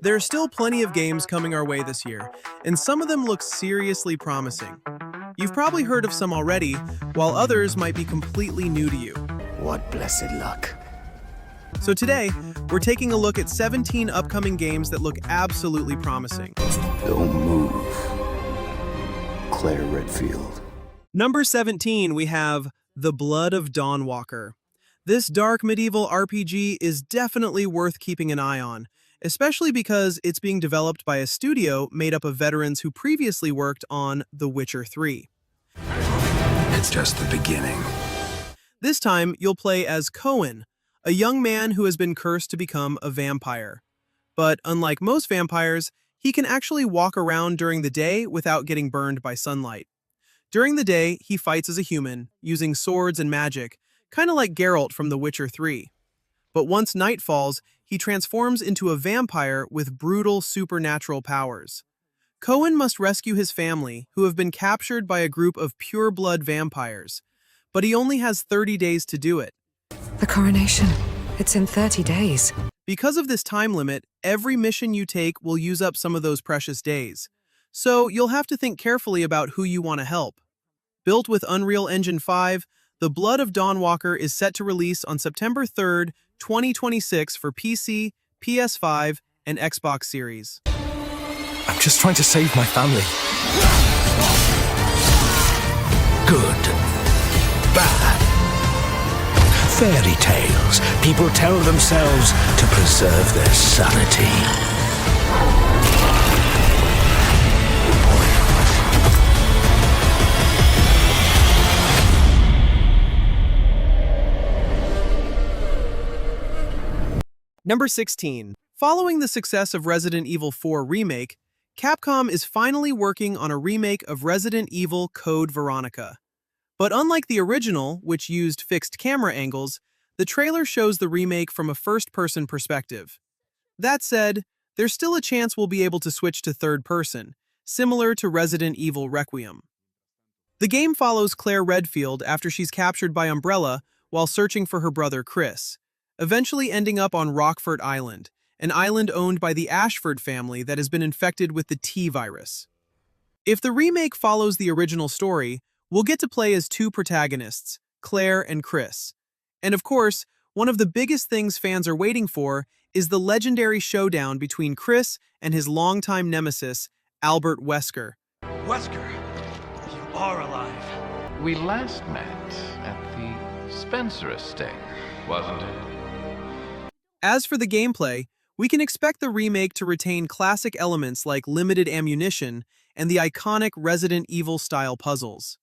There are still plenty of games coming our way this year, and some of them look seriously promising. You've probably heard of some already, while others might be completely new to you. What blessed luck. So today, we're taking a look at 17 upcoming games that look absolutely promising. Don't move. Claire Redfield. Number 17, we have The Blood of Dawnwalker. This dark medieval RPG is definitely worth keeping an eye on, especially because it's being developed by a studio made up of veterans who previously worked on The Witcher 3. It's just the beginning. This time, you'll play as Cohen, a young man who has been cursed to become a vampire. But unlike most vampires, he can actually walk around during the day without getting burned by sunlight. During the day, he fights as a human, using swords and magic, kind of like Geralt from The Witcher 3. But once night falls, he transforms into a vampire with brutal supernatural powers. Cohen must rescue his family, who have been captured by a group of pure-blood vampires, but he only has 30 days to do it. The coronation. It's in 30 days. Because of this time limit, every mission you take will use up some of those precious days. So you'll have to think carefully about who you want to help. Built with Unreal Engine 5, The Blood of Dawnwalker is set to release on September 3rd, 2026 for PC, PS5, and Xbox Series. I'm just trying to save my family. Good. Bad. Fairy tales. People tell themselves to preserve their sanity. Number 16. Following the success of Resident Evil 4 Remake, Capcom is finally working on a remake of Resident Evil Code Veronica. But unlike the original, which used fixed camera angles, the trailer shows the remake from a first-person perspective. That said, there's still a chance we'll be able to switch to third-person, similar to Resident Evil Requiem. The game follows Claire Redfield after she's captured by Umbrella while searching for her brother Chris, eventually ending up on Rockfort Island, an island owned by the Ashford family that has been infected with the T-virus. If the remake follows the original story, we'll get to play as two protagonists, Claire and Chris. And of course, one of the biggest things fans are waiting for is the legendary showdown between Chris and his longtime nemesis, Albert Wesker. Wesker, you are alive. We last met at the Spencer estate, wasn't it? As for the gameplay, we can expect the remake to retain classic elements like limited ammunition and the iconic Resident Evil-style puzzles.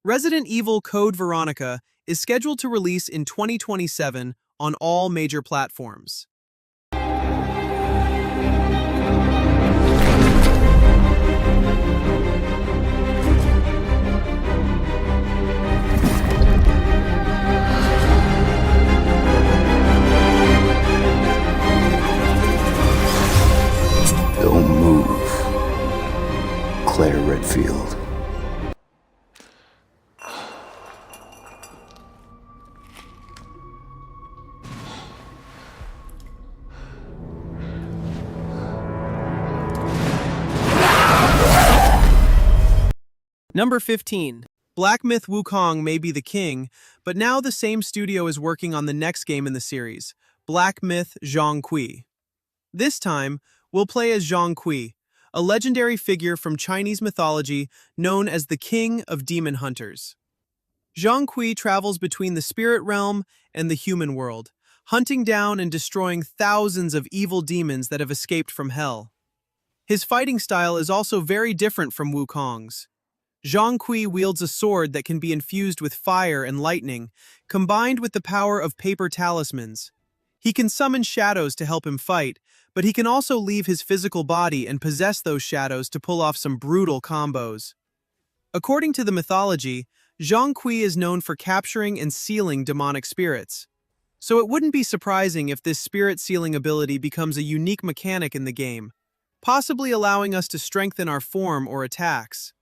Resident Evil Code Veronica is scheduled to release in 2027 on all major platforms. Don't move. Claire Redfield. Number 15. Black Myth Wukong may be the king, but now the same studio is working on the next game in the series, Black Myth Zhong. This time, we'll play as Zhong, a legendary figure from Chinese mythology known as the King of Demon Hunters. Zhong travels between the spirit realm and the human world, hunting down and destroying thousands of evil demons that have escaped from hell. His fighting style is also very different from Wukong's. Zhong wields a sword that can be infused with fire and lightning, combined with the power of paper talismans. He can summon shadows to help him fight, but he can also leave his physical body and possess those shadows to pull off some brutal combos. According to the mythology, Zhong is known for capturing and sealing demonic spirits. So it wouldn't be surprising if this spirit sealing ability becomes a unique mechanic in the game, possibly allowing us to strengthen our form or attacks.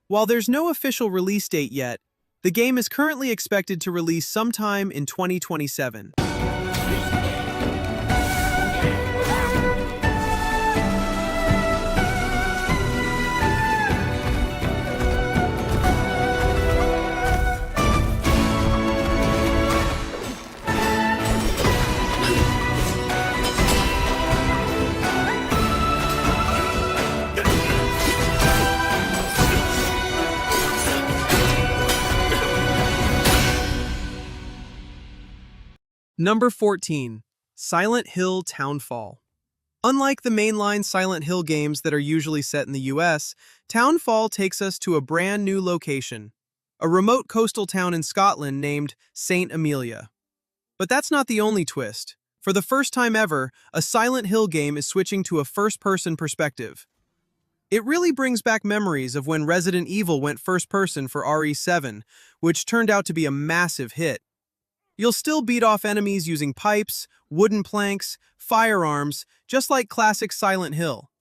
While there's no official release date yet, the game is currently expected to release sometime in 2027. Number 14. Silent Hill Townfall. Unlike the mainline Silent Hill games that are usually set in the US, Townfall takes us to a brand new location, a remote coastal town in Scotland named St. Amelia. But that's not the only twist. For the first time ever, a Silent Hill game is switching to a first-person perspective. It really brings back memories of when Resident Evil went first-person for RE7, which turned out to be a massive hit. You'll still beat off enemies using pipes, wooden planks, firearms, just like classic Silent Hill.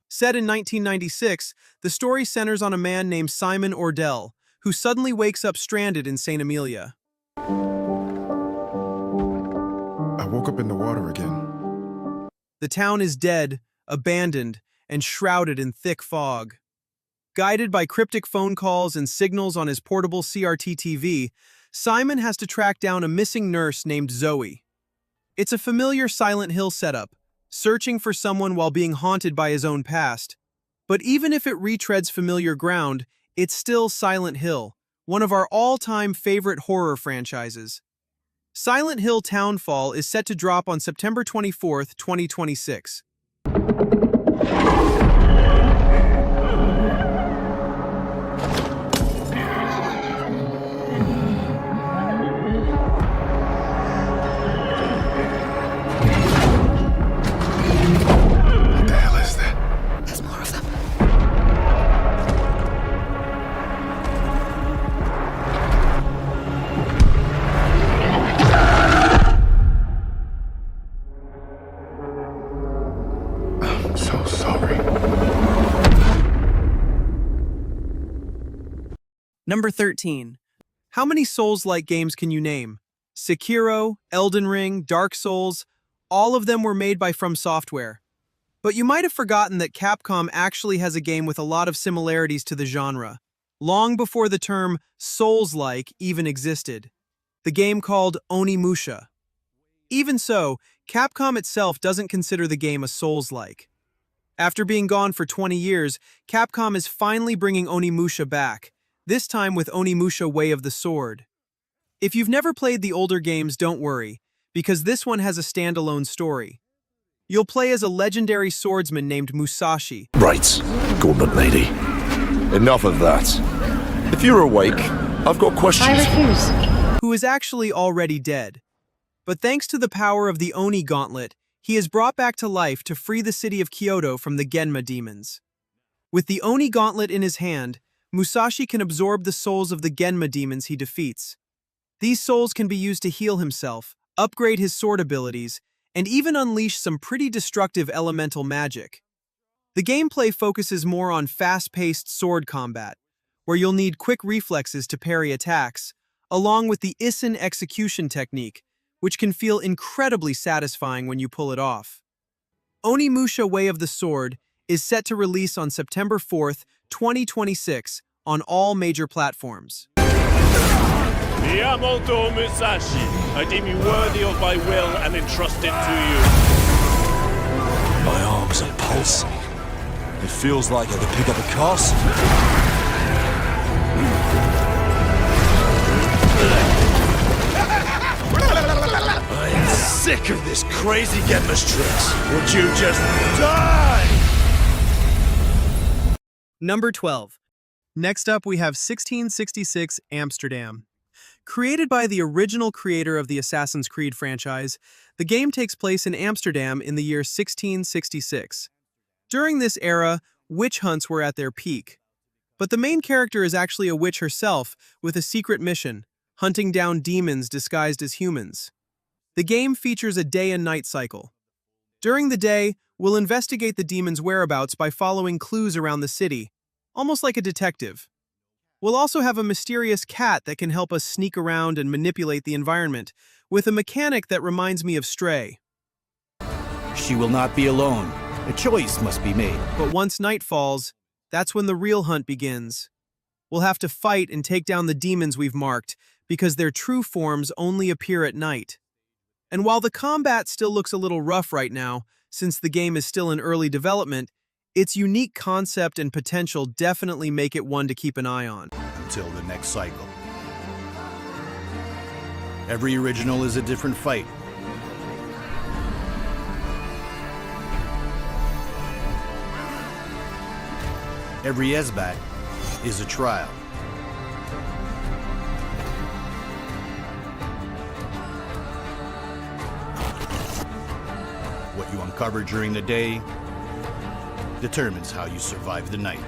Set in 1996, the story centers on a man named Simon Ordell, who suddenly wakes up stranded in St. Amelia. I woke up in the water again. The town is dead, abandoned, and shrouded in thick fog. Guided by cryptic phone calls and signals on his portable CRT TV, Simon has to track down a missing nurse named Zoe. It's a familiar Silent Hill setup, searching for someone while being haunted by his own past. But even if it retreads familiar ground, it's still Silent Hill, one of our all-time favorite horror franchises. Silent Hill Townfall is set to drop on September 24, 2026. What the hell is that? There's more of them. I'm so sorry. Number 13. How many Souls-like games can you name? Sekiro, Elden Ring, Dark Souls, all of them were made by From Software. But you might have forgotten that Capcom actually has a game with a lot of similarities to the genre, long before the term Souls-like even existed. The game called Onimusha. Even so, Capcom itself doesn't consider the game a Souls-like. After being gone for 20 years, Capcom is finally bringing Onimusha back, this time with Onimusha Way of the Sword. If you've never played the older games, don't worry, because this one has a standalone story. You'll play as a legendary swordsman named Musashi. Right, Gauntlet Lady. Enough of that. If you're awake, I've got questions. I refuse. Who is actually already dead. But thanks to the power of the Oni Gauntlet, he is brought back to life to free the city of Kyoto from the Genma demons. With the Oni Gauntlet in his hand, Musashi can absorb the souls of the Genma demons he defeats. These souls can be used to heal himself, upgrade his sword abilities, and even unleash some pretty destructive elemental magic. The gameplay focuses more on fast-paced sword combat, where you'll need quick reflexes to parry attacks, along with the Isin execution technique, which can feel incredibly satisfying when you pull it off. Onimusha Way of the Sword is set to release on September 4th, 2026 on all major platforms. Miyamoto Musashi, I deem you worthy of my will and entrust it to you. My arms are pulsing. It feels like I could pick up a castle. I am sick of this crazy Genma's tricks. Would you just die? Number 12. Next up, we have 1666 Amsterdam. Created by the original creator of the Assassin's Creed franchise, the game takes place in Amsterdam in the year 1666. During this era, witch hunts were at their peak. But the main character is actually a witch herself with a secret mission, hunting down demons disguised as humans. The game features a day and night cycle. During the day, we'll investigate the demons' whereabouts by following clues around the city, almost like a detective. We'll also have a mysterious cat that can help us sneak around and manipulate the environment, with a mechanic that reminds me of Stray. She will not be alone. A choice must be made. But once night falls, that's when the real hunt begins. We'll have to fight and take down the demons we've marked, because their true forms only appear at night. And while the combat still looks a little rough right now, since the game is still in early development, its unique concept and potential definitely make it one to keep an eye on. Until the next cycle. Every original is a different fight. Every Esbat is a trial. What you uncover during the day determines how you survive the night.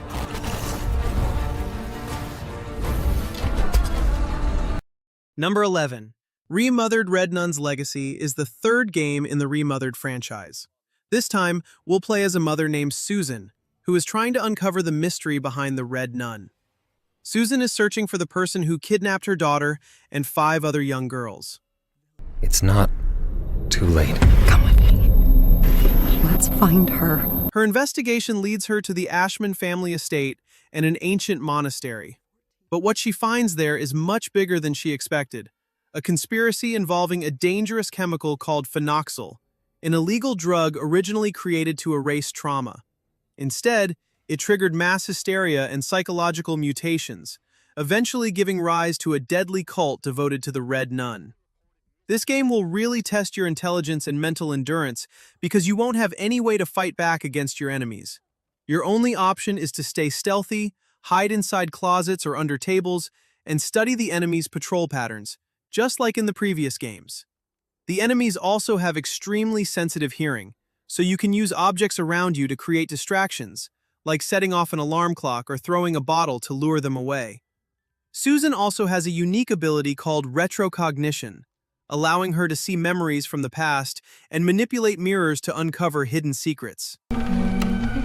Number 11. Remothered Red Nun's Legacy is the third game in the Remothered franchise. This time, we'll play as a mother named Susan, who is trying to uncover the mystery behind the Red Nun. Susan is searching for the person who kidnapped her daughter and 5 other young girls. It's not too late. Come with me. Let's find her. Her investigation leads her to the Ashman family estate and an ancient monastery. But what she finds there is much bigger than she expected. A conspiracy involving a dangerous chemical called phenoxyl, an illegal drug originally created to erase trauma. Instead, it triggered mass hysteria and psychological mutations, eventually giving rise to a deadly cult devoted to the Red Nun. This game will really test your intelligence and mental endurance because you won't have any way to fight back against your enemies. Your only option is to stay stealthy, hide inside closets or under tables, and study the enemy's patrol patterns, just like in the previous games. The enemies also have extremely sensitive hearing, so you can use objects around you to create distractions, like setting off an alarm clock or throwing a bottle to lure them away. Susan also has a unique ability called retrocognition, allowing her to see memories from the past and manipulate mirrors to uncover hidden secrets.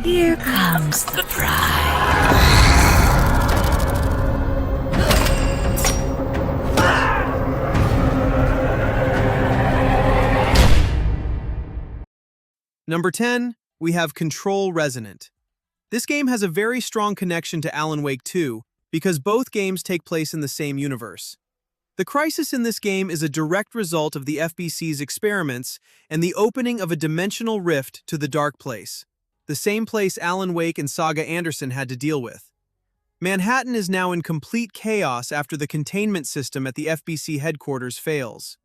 Here comes the bride. Number 10, we have Control Resonant. This game has a very strong connection to Alan Wake 2 because both games take place in the same universe. The crisis in this game is a direct result of the FBC's experiments and the opening of a dimensional rift to the Dark Place, the same place Alan Wake and Saga Anderson had to deal with. Manhattan is now in complete chaos after the containment system at the FBC headquarters fails.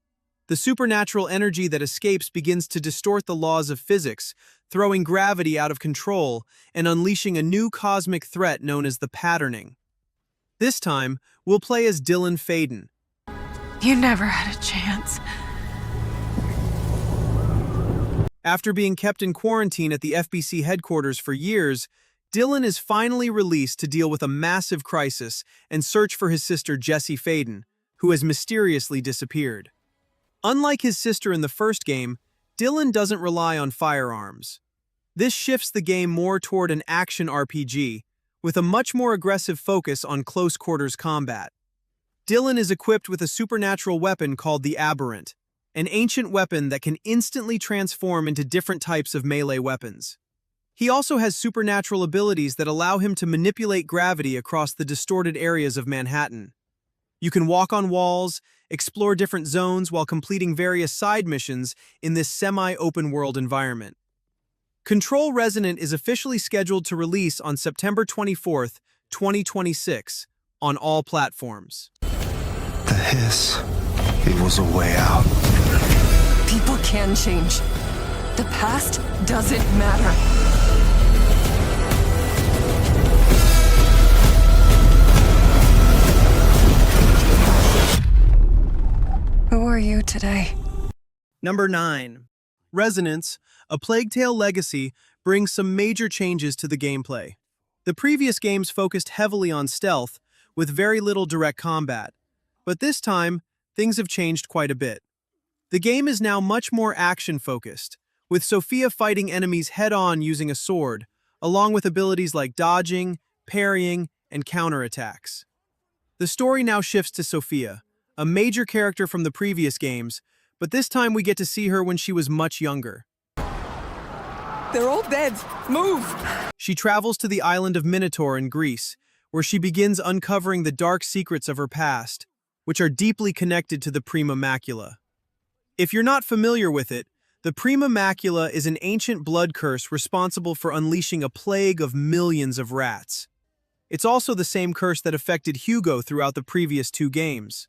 The supernatural energy that escapes begins to distort the laws of physics, throwing gravity out of control and unleashing a new cosmic threat known as the Patterning. This time, we'll play as Dylan Faden. You never had a chance. After being kept in quarantine at the FBC headquarters for years, Dylan is finally released to deal with a massive crisis and search for his sister Jessie Faden, who has mysteriously disappeared. Unlike his sister in the first game, Dylan doesn't rely on firearms. This shifts the game more toward an action RPG, with a much more aggressive focus on close-quarters combat. Dylan is equipped with a supernatural weapon called the Aberrant, an ancient weapon that can instantly transform into different types of melee weapons. He also has supernatural abilities that allow him to manipulate gravity across the distorted areas of Manhattan. You can walk on walls, explore different zones while completing various side missions in this semi-open world environment. Control Resonant is officially scheduled to release on September 24th, 2026, on all platforms. The hiss. It was a way out. People can change. The past doesn't matter. Who are you today? Number 9. Resonance, A Plague Tale Legacy, brings some major changes to the gameplay. The previous games focused heavily on stealth, with very little direct combat. But this time, things have changed quite a bit. The game is now much more action-focused, with Sophia fighting enemies head-on using a sword, along with abilities like dodging, parrying, and counterattacks. The story now shifts to Sophia, a major character from the previous games, but this time we get to see her when she was much younger. They're all dead. Move! She travels to the island of Minotaur in Greece, where she begins uncovering the dark secrets of her past, which are deeply connected to the Prima Macula. If you're not familiar with it, the Prima Macula is an ancient blood curse responsible for unleashing a plague of millions of rats. It's also the same curse that affected Hugo throughout the previous 2 games.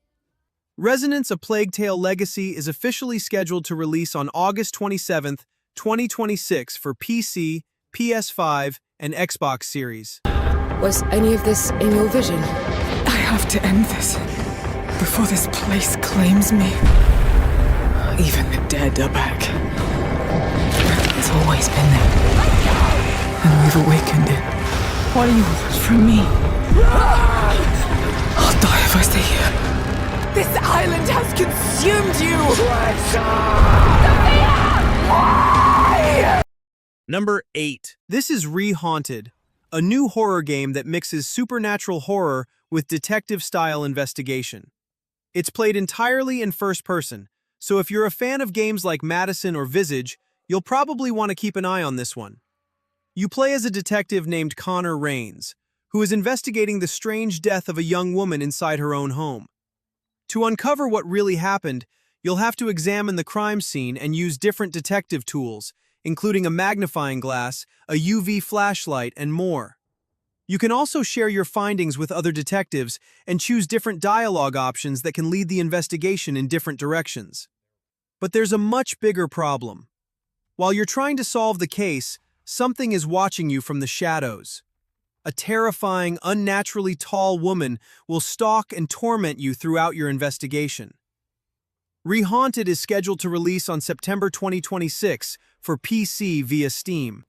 Resonance: A Plague Tale Legacy is officially scheduled to release on August 27, 2026 for PC, PS5, and Xbox Series. Was any of this in your vision? I have to end this before this place claims me. Even the dead are back. It's always been there. And we've awakened it. What do you want from me? I'll die if I stay here. This island has consumed you! Why? Number 8. This is Rehaunted, a new horror game that mixes supernatural horror with detective-style investigation. It's played entirely in first person, so if you're a fan of games like Madison or Visage, you'll probably want to keep an eye on this one. You play as a detective named Connor Rains, who is investigating the strange death of a young woman inside her own home. To uncover what really happened, you'll have to examine the crime scene and use different detective tools, including a magnifying glass, a UV flashlight, and more. You can also share your findings with other detectives and choose different dialogue options that can lead the investigation in different directions. But there's a much bigger problem. While you're trying to solve the case, something is watching you from the shadows. A terrifying, unnaturally tall woman will stalk and torment you throughout your investigation. Rehaunted is scheduled to release on September 2026 for PC via Steam.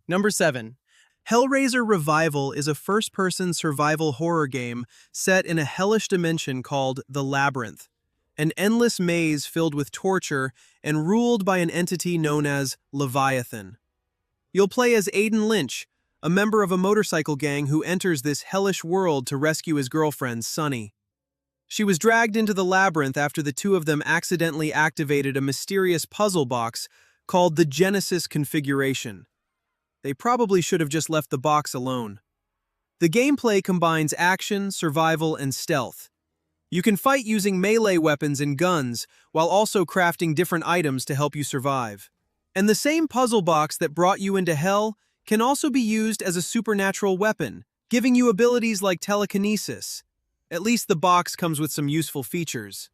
Number 7. Hellraiser Revival is a first-person survival horror game set in a hellish dimension called the Labyrinth, an endless maze filled with torture and ruled by an entity known as Leviathan. You'll play as Aiden Lynch, a member of a motorcycle gang who enters this hellish world to rescue his girlfriend, Sunny. She was dragged into the labyrinth after the two of them accidentally activated a mysterious puzzle box called the Genesis Configuration. They probably should have just left the box alone. The gameplay combines action, survival, and stealth. You can fight using melee weapons and guns, while also crafting different items to help you survive. And the same puzzle box that brought you into hell can also be used as a supernatural weapon, giving you abilities like telekinesis. At least the box comes with some useful features.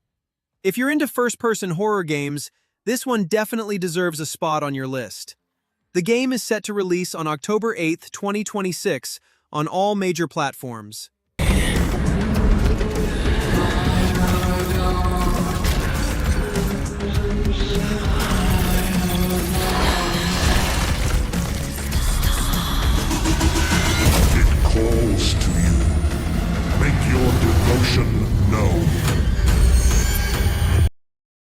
If you're into first-person horror games, this one definitely deserves a spot on your list. The game is set to release on October 8, 2026, on all major platforms. It calls to you. Make your devotion known.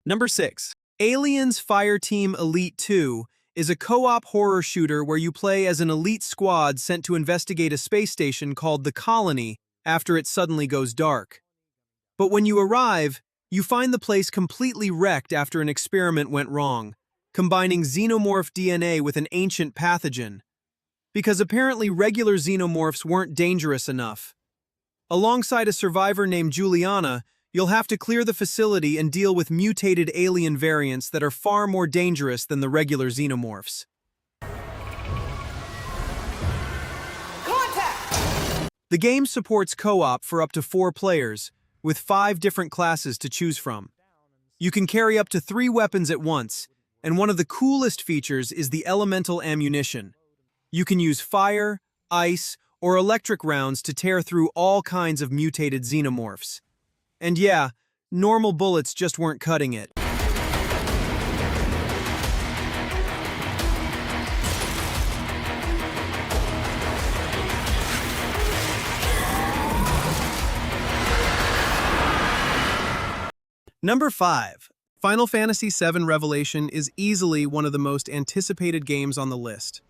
Number 6. Aliens Fireteam Elite 2 is a co-op horror shooter where you play as an elite squad sent to investigate a space station called the Colony after it suddenly goes dark. But when you arrive, you find the place completely wrecked after an experiment went wrong, combining xenomorph DNA with an ancient pathogen, because apparently regular xenomorphs weren't dangerous enough. Alongside a survivor named Juliana, you'll have to clear the facility and deal with mutated alien variants that are far more dangerous than the regular xenomorphs. Contact! The game supports co-op for up to 4 players, with 5 different classes to choose from. You can carry up to 3 weapons at once, and one of the coolest features is the elemental ammunition. You can use fire, ice, or electric rounds to tear through all kinds of mutated xenomorphs. And yeah, normal bullets just weren't cutting it. Number 5. Final Fantasy VII Revelation is easily one of the most anticipated games on the list.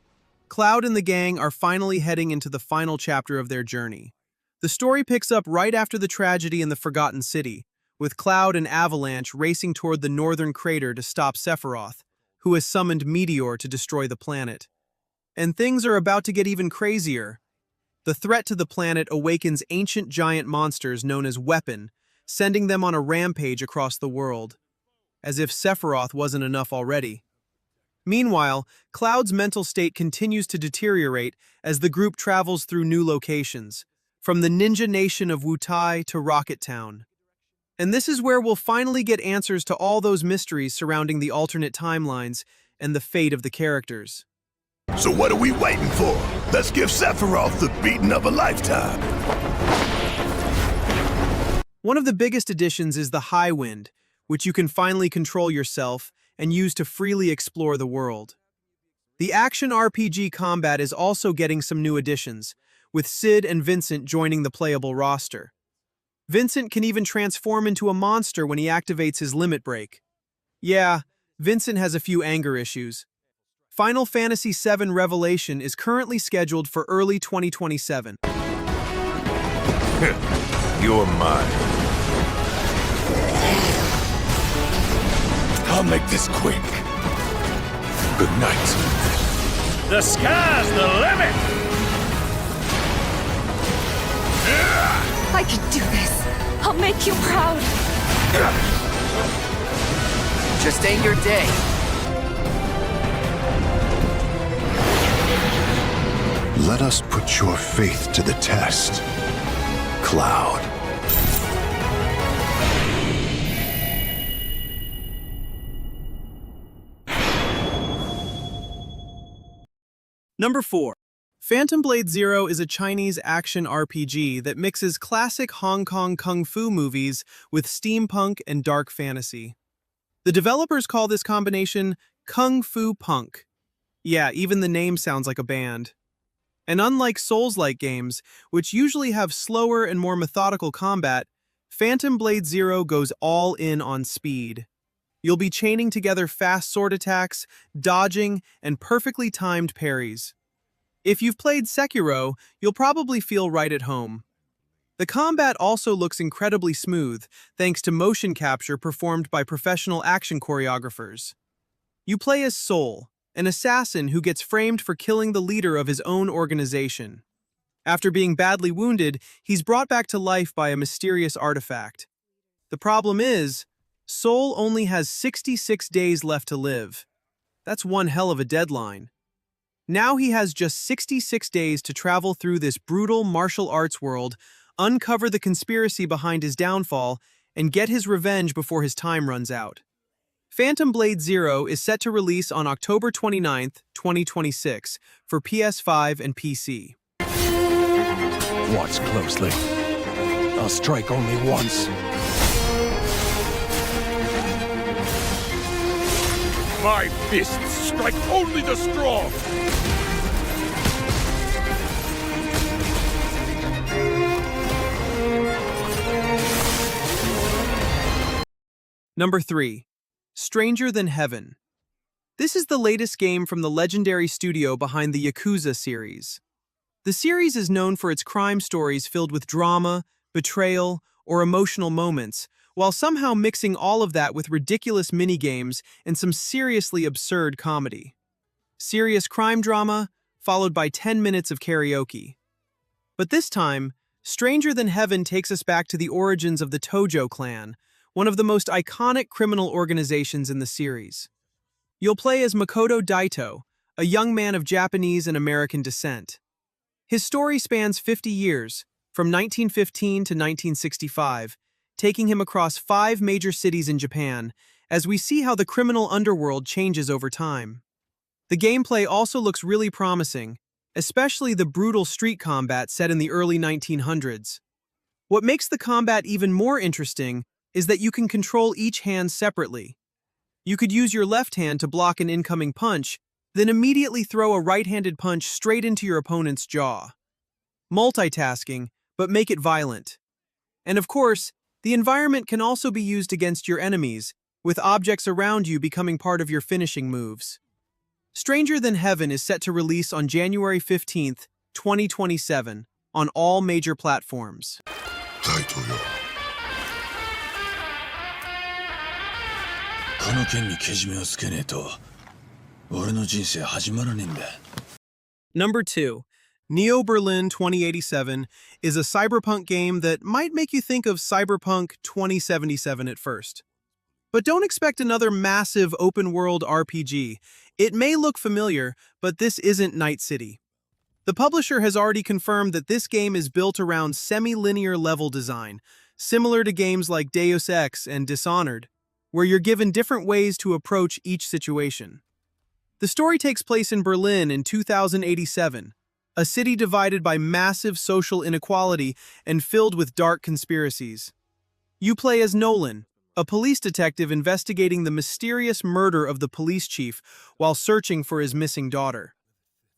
Cloud and the gang are finally heading into the final chapter of their journey. The story picks up right after the tragedy in the Forgotten City, with Cloud and Avalanche racing toward the northern crater to stop Sephiroth, who has summoned Meteor to destroy the planet. and things are about to get even crazier. The threat to the planet awakens ancient giant monsters known as Weapon, sending them on a rampage across the world. As if Sephiroth wasn't enough already. Meanwhile, Cloud's mental state continues to deteriorate as the group travels through new locations, from the ninja nation of Wutai to Rocket Town. And this is where we'll finally get answers to all those mysteries surrounding the alternate timelines and the fate of the characters. So what are we waiting for? Let's give Sephiroth the beating of a lifetime. One of the biggest additions is the High Wind, which you can finally control yourself and use to freely explore the world. The action RPG combat is also getting some new additions, with Sid and Vincent joining the playable roster. Vincent can even transform into a monster when he activates his limit break. Yeah, Vincent has a few anger issues. Final Fantasy VII Revelation is currently scheduled for early 2027. You're mine. I'll make this quick. Good night. The sky's the limit! I can do this. I'll make you proud. Just ain't your day. Let us put your faith to the test, Cloud. Number 4. Phantom Blade Zero is a Chinese action RPG that mixes classic Hong Kong kung fu movies with steampunk and dark fantasy. The developers call this combination Kung Fu Punk. Yeah, even the name sounds like a band. And unlike Souls-like games, which usually have slower and more methodical combat, Phantom Blade Zero goes all in on speed. You'll be chaining together fast sword attacks, dodging, and perfectly timed parries. If you've played Sekiro, you'll probably feel right at home. The combat also looks incredibly smooth, thanks to motion capture performed by professional action choreographers. You play as Soul, an assassin who gets framed for killing the leader of his own organization. After being badly wounded, he's brought back to life by a mysterious artifact. The problem is, Soul only has 66 days left to live. That's one hell of a deadline. Now he has just 66 days to travel through this brutal martial arts world, uncover the conspiracy behind his downfall, and get his revenge before his time runs out. Phantom Blade Zero is set to release on October 29, 2026, for PS5 and PC. Watch closely. I'll strike only once. My fists strike only the strong! Number 3. Stranger Than Heaven. This is the latest game from the legendary studio behind the Yakuza series. The series is known for its crime stories filled with drama, betrayal, or emotional moments, while somehow mixing all of that with ridiculous minigames and some seriously absurd comedy. Serious crime drama, followed by 10 minutes of karaoke. But this time, Stranger Than Heaven takes us back to the origins of the Tojo clan, one of the most iconic criminal organizations in the series. You'll play as Makoto Daito, a young man of Japanese and American descent. His story spans 50 years, from 1915 to 1965, taking him across 5 major cities in Japan, as we see how the criminal underworld changes over time. The gameplay also looks really promising, especially the brutal street combat set in the early 1900s. What makes the combat even more interesting is that you can control each hand separately. You could use your left hand to block an incoming punch, then immediately throw a right-handed punch straight into your opponent's jaw. Multitasking, but make it violent. And of course, the environment can also be used against your enemies, with objects around you becoming part of your finishing moves. Stranger Than Heaven is set to release on January 15, 2027, on all major platforms. この剣にけじめをつけねえと、俺の人生始まらねえんだ。Number 2. Neo Berlin 2087 is a cyberpunk game that might make you think of Cyberpunk 2077 at first. But don't expect another massive open-world RPG. It may look familiar, but this isn't Night City. The publisher has already confirmed that this game is built around semi-linear level design, similar to games like Deus Ex and Dishonored, where you're given different ways to approach each situation. The story takes place in Berlin in 2087, a city divided by massive social inequality and filled with dark conspiracies. You play as Nolan, a police detective investigating the mysterious murder of the police chief while searching for his missing daughter.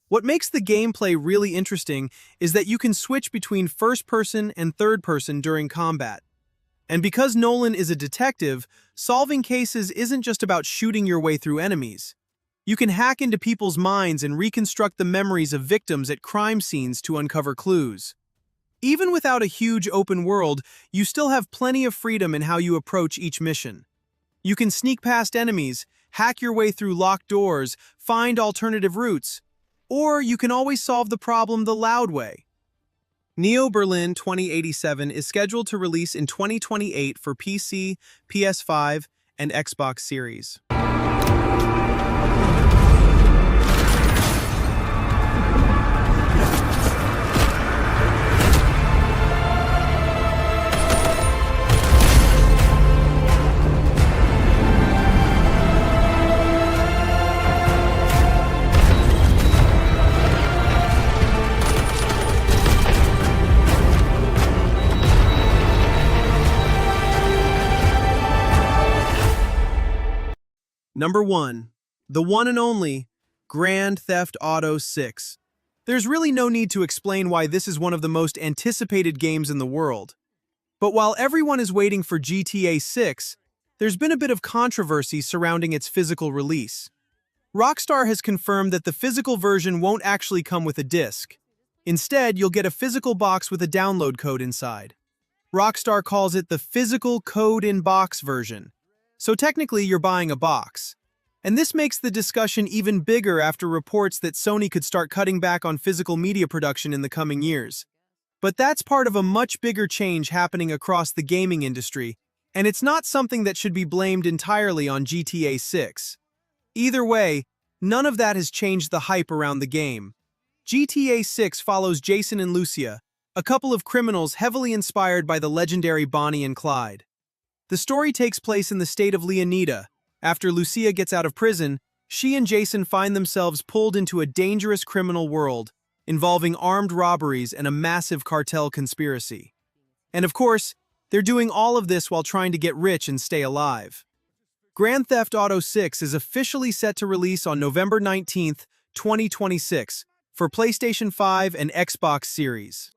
What makes the gameplay really interesting is that you can switch between first-person and third-person during combat. And because Nolan is a detective, solving cases isn't just about shooting your way through enemies. You can hack into people's minds and reconstruct the memories of victims at crime scenes to uncover clues. Even without a huge open world, you still have plenty of freedom in how you approach each mission. You can sneak past enemies, hack your way through locked doors, find alternative routes, or you can always solve the problem the loud way. Neo Berlin 2087 is scheduled to release in 2028 for PC, PS5, and Xbox Series. Number 1. The one and only Grand Theft Auto 6. There's really no need to explain why this is one of the most anticipated games in the world. But while everyone is waiting for GTA 6, there's been a bit of controversy surrounding its physical release. Rockstar has confirmed that the physical version won't actually come with a disc. Instead, you'll get a physical box with a download code inside. Rockstar calls it the physical code-in-box version. So technically, you're buying a box. And this makes the discussion even bigger after reports that Sony could start cutting back on physical media production in the coming years. But that's part of a much bigger change happening across the gaming industry, and it's not something that should be blamed entirely on GTA 6. Either way, none of that has changed the hype around the game. GTA 6 follows Jason and Lucia, a couple of criminals heavily inspired by the legendary Bonnie and Clyde. The story takes place in the state of Leonida. After Lucia gets out of prison, she and Jason find themselves pulled into a dangerous criminal world, involving armed robberies and a massive cartel conspiracy. And of course, they're doing all of this while trying to get rich and stay alive. Grand Theft Auto 6 is officially set to release on November 19th, 2026, for PlayStation 5 and Xbox Series.